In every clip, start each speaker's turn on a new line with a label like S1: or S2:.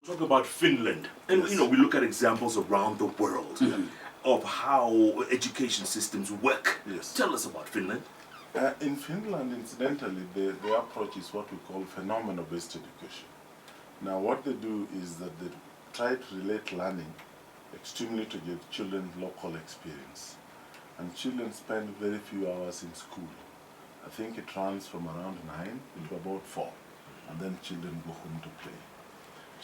S1: Talk about Finland, and
S2: Yes.
S1: we look at examples around the world of how education systems work.
S2: Yes.
S1: Tell us about Finland.
S2: In Finland, incidentally, the approach is what we call phenomenon-based education. Now, what they do is that they try to relate learning extremely to give children local experience. And children spend very few hours in school. I think it runs from around 9 to about 4, and then children go home to play.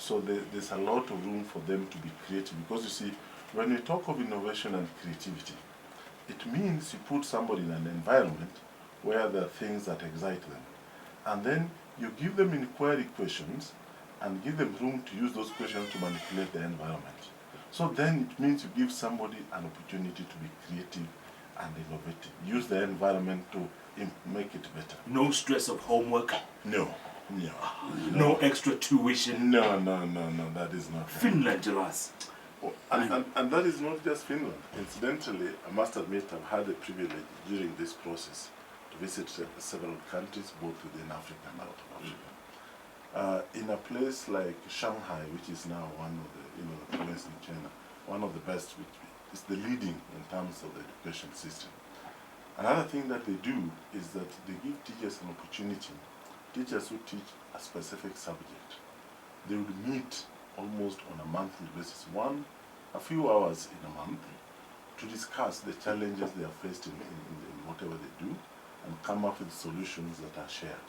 S2: So there's a lot of room for them to be creative, because you see, when we talk of innovation and creativity, it means you put somebody in an environment where there are things that excite them. And then you give them inquiry questions and give them room to use those questions to manipulate the environment. So then it means you give somebody an opportunity to be creative and innovative. Use the environment to make it better.
S1: No stress of homework.
S2: No.
S1: No extra tuition.
S2: No, that is not.
S1: Finland, Jalas.
S2: Oh, and that is not just Finland. Incidentally, I must admit I've had the privilege during this process to visit several countries, both within Africa and out of Africa. In a place like Shanghai, which is now one of the place in China, one of the best, which is the leading in terms of the education system. Another thing that they do is that they give teachers an opportunity. Teachers who teach a specific subject, they would meet almost on a monthly basis, a few hours in a month, to discuss the challenges they are faced in whatever they do, and come up with solutions that are shared.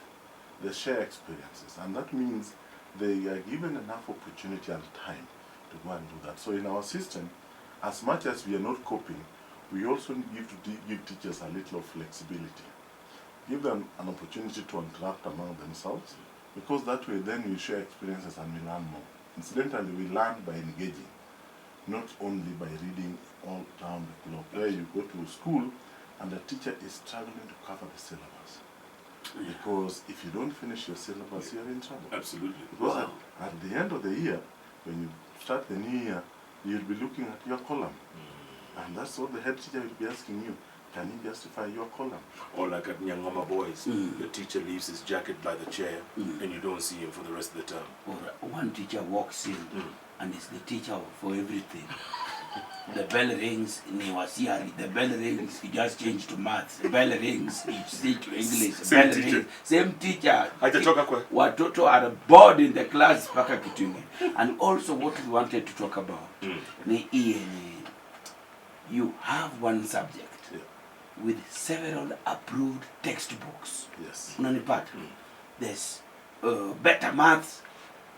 S2: They share experiences, and that means they are given enough opportunity and time to go and do that. So in our system, as much as we are not coping, we also give teachers a little of flexibility. Give them an opportunity to interact among themselves, because that way then we share experiences and we learn more. Incidentally, we learn by engaging, not only by reading all around the clock, where you go to school and the teacher is struggling to cover the syllabus. Because if you don't finish your syllabus, you're in trouble.
S1: Absolutely.
S2: Because at the end of the year, when you start the new year, you'll be looking at your column. And that's what the head teacher will be asking you. Can you justify your column?
S1: Or like at Nyangoma Boys, the teacher leaves his jacket by the chair and you don't see him for the rest of the term.
S3: Or one teacher walks in and is the teacher for everything. The bell rings, the bell rings, you just change to maths. The bell rings, you switch to English.
S1: Same teacher.
S3: Same teacher.
S1: Watoto
S3: are bored in the class. And also what we wanted to talk about, you have one subject with several approved textbooks.
S2: Yes.
S3: There's better maths,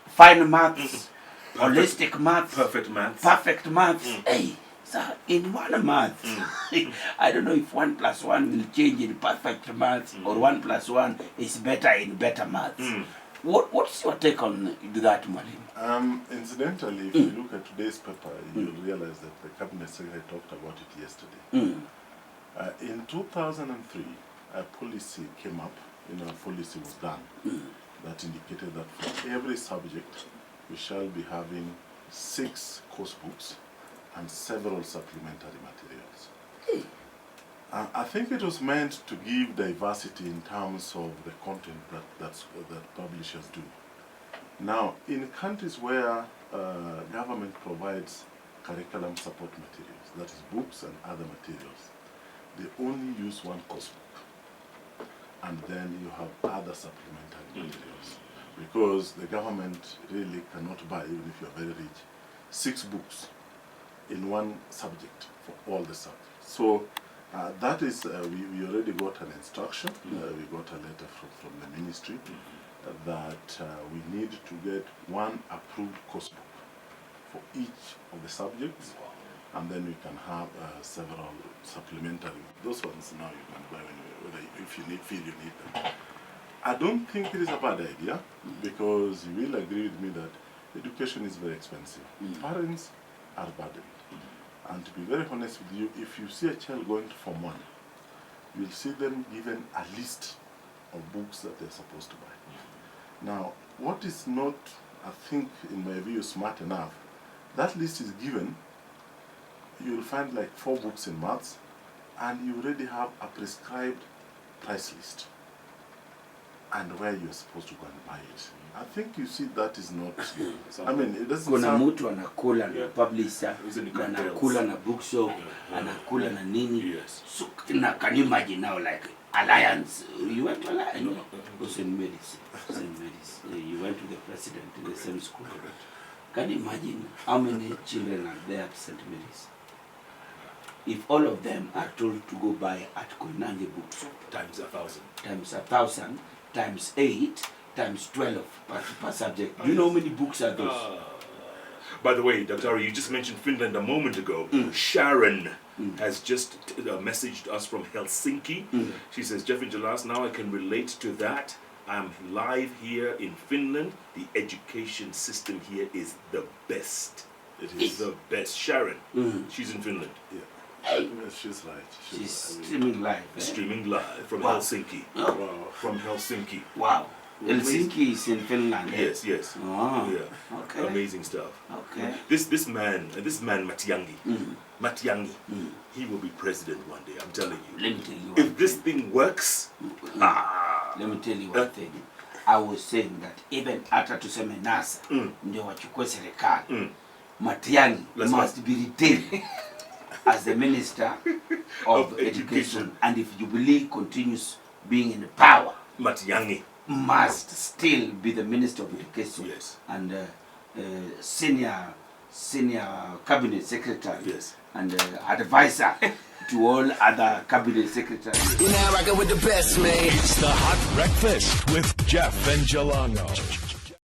S3: fine maths, holistic maths,
S1: perfect maths.
S3: Hey, so in one maths, I don't know if 1 + 1 will change in perfect maths or 1 + 1 is better in better maths. What's your take on that, Malim?
S2: Incidentally, if you look at today's paper, you'll realize that the Cabinet Secretary talked about it yesterday. In 2003, a policy came up, a policy was done that indicated that for every subject, we shall be having 6 course books and several supplementary materials. I think it was meant to give diversity in terms of the content that publishers do. Now, in countries where government provides curriculum support materials, that is books and other materials, they only use 1 course book, and then you have other supplementary materials, because the government really cannot buy, even if you're very rich, 6 books in 1 subject for all the subjects. So that is, we already got an instruction, we got a letter from the ministry that we need to get 1 approved course book for each of the subjects, and then we can have several supplementary. Those ones now you can buy if you feel you need them. I don't think it is a bad idea, because you will agree with me that education is very expensive. Parents are burdened. And to be very honest with you, if you see a child going to Form 1, you'll see them given a list of books that they're supposed to buy. Now, what is not, I think, in my view, smart enough, that list is given, you'll find like 4 books in maths, and you already have a prescribed price list and where you're supposed to go and buy it. I think you see that is not. I mean, it doesn't
S3: Kuna
S2: sound.
S3: mtu anakula na publisher,
S1: Isn't it
S3: na
S1: cartels?
S3: anakula na bookshop, anakula na nini.
S1: Yes.
S3: So now, can you imagine now, like Alliance? You went to Alliance? No, to St. Mary's. St. Mary's. You went to the president in the same school. Can you imagine how many children are there at St. Mary's? If all of them are told to go buy at Koinange bookshop,
S1: Times 1,000.
S3: times 1,000, times 8, times 12 per subject. Do you know how many books are those?
S1: By the way, Dr. Ari, you just mentioned Finland a moment ago. Sharon has just messaged us from Helsinki. She says, Jeff and Jalas, now I can relate to that. I'm live here in Finland. The education system here is the best. It is the best. Sharon, she's in Finland.
S2: Yeah. She's right.
S3: She's streaming live.
S1: Streaming live from
S3: Wow.
S1: Helsinki.
S2: Wow.
S1: From Helsinki.
S3: Wow. Helsinki is in Finland.
S1: Yes, yes.
S3: Oh,
S1: Yeah.
S3: okay.
S1: Amazing stuff.
S3: Okay.
S1: This man Matiangi, Matiangi, he will be president one day. I'm telling you.
S3: Let me tell you
S1: If
S3: one
S1: this
S3: thing.
S1: thing works,
S3: Let me tell you one thing. I was saying that even hata tuseme NASA ndio wachukue serikali, Matiang'i must be retained as the minister of education. And if Jubilee continues being in power,
S1: Matiangi.
S3: must still be the minister of education.
S1: Yes.
S3: And senior cabinet secretary.
S1: Yes.
S3: And advisor to all other cabinet secretaries.
S4: You're now rocking with the best, man.
S5: It's the Hot Breakfast with Jeff and Jalango.